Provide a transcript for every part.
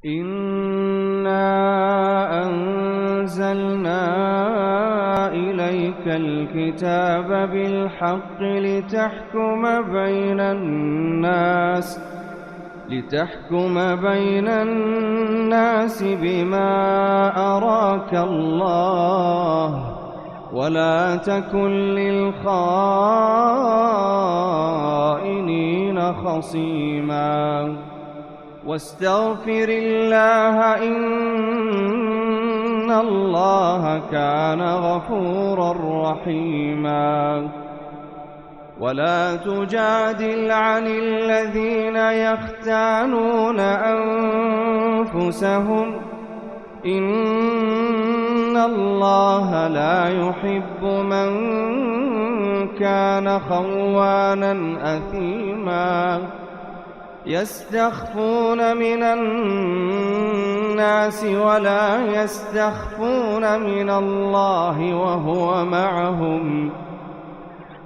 إِنَّا أَنزَلْنَا إِلَيْكَ الْكِتَابَ بِالْحَقِّ لِتَحْكُمَ بَيْنَ النَّاسِ بِمَا أَرَاكَ اللَّهُ وَلَا تَكُن لِّلْخَائِنِينَ خَصِيمًا وَاسْتَغْفِرِ اللَّهَ إِنَّ اللَّهَ كَانَ غَفُورًا رَّحِيمًا وَلَا تُجَادِلْ عَنِ الَّذِينَ يَخْتَانُونَ أَنفُسَهُمْ ۚ إِنَّ اللَّهَ لَا يُحِبُّ مَن كَانَ خَوَّانًا أَثِيمًا يَسْتَخْفُونَ مِنَ النَّاسِ وَلَا يَسْتَخْفُونَ مِنَ اللَّهِ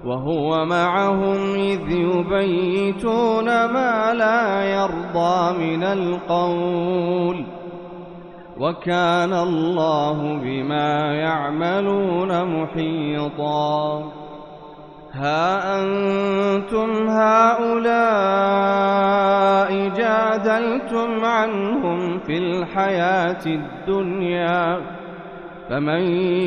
وَهُوَ مَعَهُمْ إِذْ يُبَيِّتُونَ مَا لَا يَرْضَىٰ مِنَ الْقَوْلِ ۚ وَكَانَ اللَّهُ بِمَا يَعْمَلُونَ مُحِيطًا هَا أَنتُمْ هَٰؤُلَاءِ جَادَلْتُمْ عَنْهُمْ فِي الْحَيَاةِ الدُّنْيَا فَمَن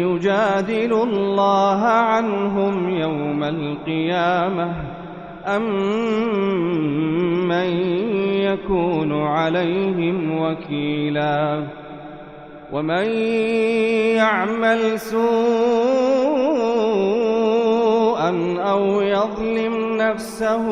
يُجَادِلُ اللَّهَ عَنْهُمْ يَوْمَ الْقِيَامَةِ أَم مَّن يَكُونُ عَلَيْهِمْ وَكِيلًا وَمَن يَعْمَلْ سُوءًا أَوْ يَظْلِمْ نَفْسَهُ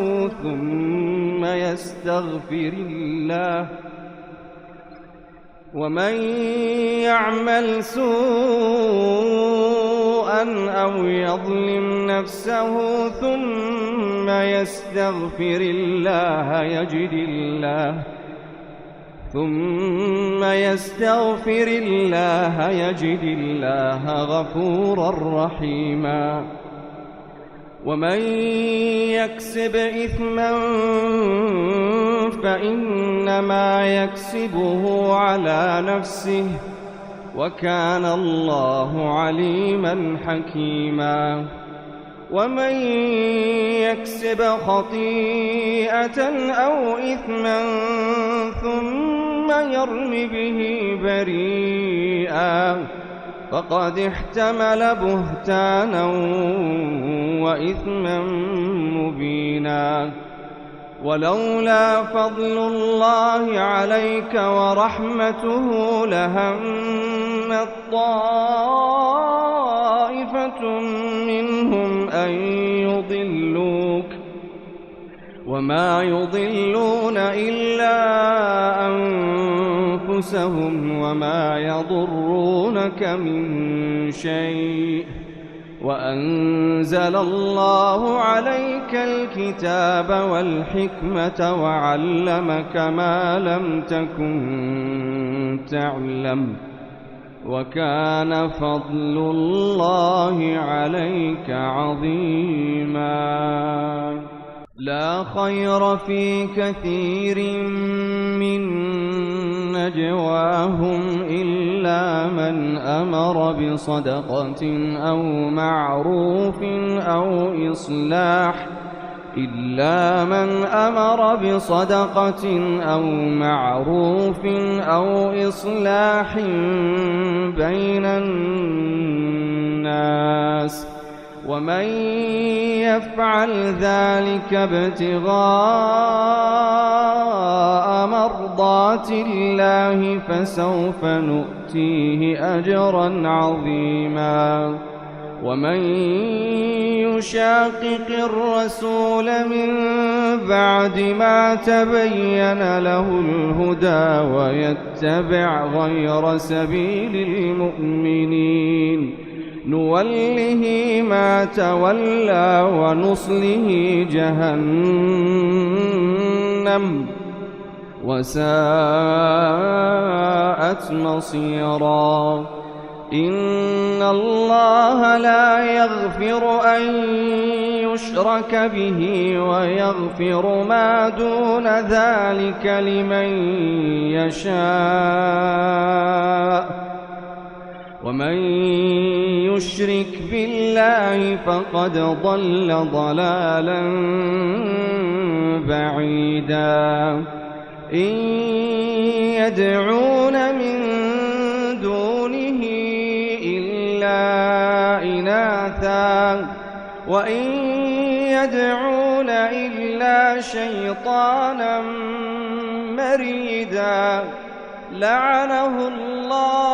ثُمَّ يَسْتَغْفِرِ اللَّهَ يَجِدِ اللَّهَ غَفُورًا رَّحِيمًا وَمَن يَكْسِبْ إِثْمًا فَإِنَّمَا يَكْسِبُهُ عَلَىٰ نَفْسِهِ ۚ وَكَانَ اللَّهُ عَلِيمًا حَكِيمًا وَمَن يَكْسِبْ خَطِيئَةً أَوْ إِثْمًا ثُمَّ يَرْمِ بِهِ بَرِيئًا فَقَدِ احْتَمَلَ بُهْتَانًا وَإِثْمًا مُّبِينًا وَلَوْلَا فَضْلُ اللَّهِ عَلَيْكَ وَرَحْمَتُهُ لَهَمَّت طَّائِفَةٌ مِّنْهُمْ أَن يُضِلُّوكَ وَمَا يُضِلُّونَ إِلَّا أَنفُسَهُمْ وَمَا يَضُرُّونَكَ مِن شَيْءٍ وَأَنزَلَ اللَّهُ عَلَيْكَ الْكِتَابَ وَالْحِكْمَةَ وَعَلَّمَكَ مَا لَمْ تَكُن تَعْلَمُ وَكَانَ فَضْلُ اللَّهِ عَلَيْكَ عَظِيمًا لَا خَيْرَ فِي كَثِيرٍ مِّن نَّجْوَاهُمْ إِلَّا مَنْ أَمَرَ بِصَدَقَةٍ أَوْ مَعْرُوفٍ أَوْ إِصْلَاحٍ بَيْنَ النَّاسِ ۚ وَمَن يَفْعَلْ ذَلِكَ ابْتِغَاءَ مَرْضَاتِ اللَّهِ فَسَوْفَ نُؤْتِيهِ أَجْرًا عَظِيمًا وَمَن يُشَاقِقِ الرَّسُولَ مِن بَعْدِ مَا تَبَيَّنَ لَهُ الْهُدَىٰ وَيَتَّبِعْ غَيْرَ سَبِيلِ الْمُؤْمِنِينَ نُوَلِّهِ مَا تَوَلَّىٰ وَنُصْلِهِ جَهَنَّمَ وَسَاءَتْ مَصِيرًا إِنَّ اللَّهَ لَا يَغْفِرُ أَن يشرك به ويغفر ما دون ذلك لمن يشاء ومن يشرك بالله فقد ضل ضلالا بعيدا إن يدعون من دونه إلا إناثا وإن يدعون إلا شيطانا مريدا لعنه الله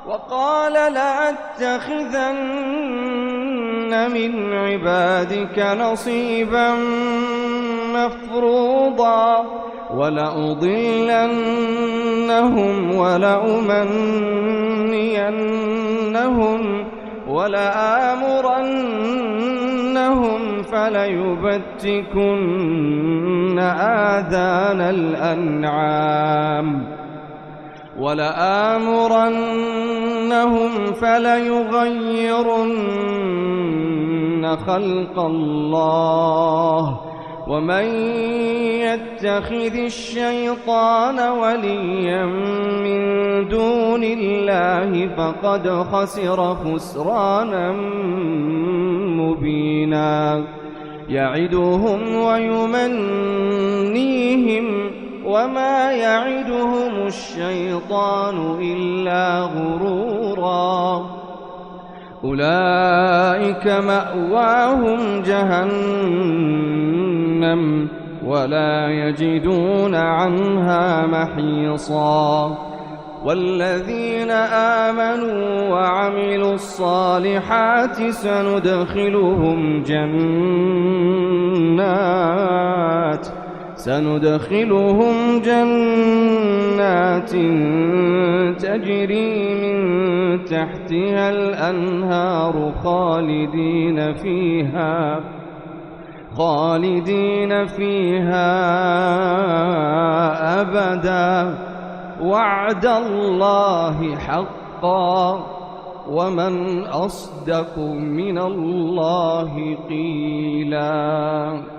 وقال لأتخذن من عبادك نصيبا مفروضا ولأضلنهم ولأمنينهم ولآمرنهم فليبتكن آذان الأنعام ولآمرنهم فليغيرن خلق الله ومن يتخذ الشيطان وليا من دون الله فقد خسر خسرانا مبينا يعدهم ويمنيهم وما يعدهم الشيطان إلا غرورا أولئك مأواهم جهنم ولا يجدون عنها محيصا والذين آمنوا وعملوا الصالحات سندخلهم جنات تجري من تحتها الأنهار خالدين فيها أبدا وعد الله حقا ومن أصدق من الله قيلا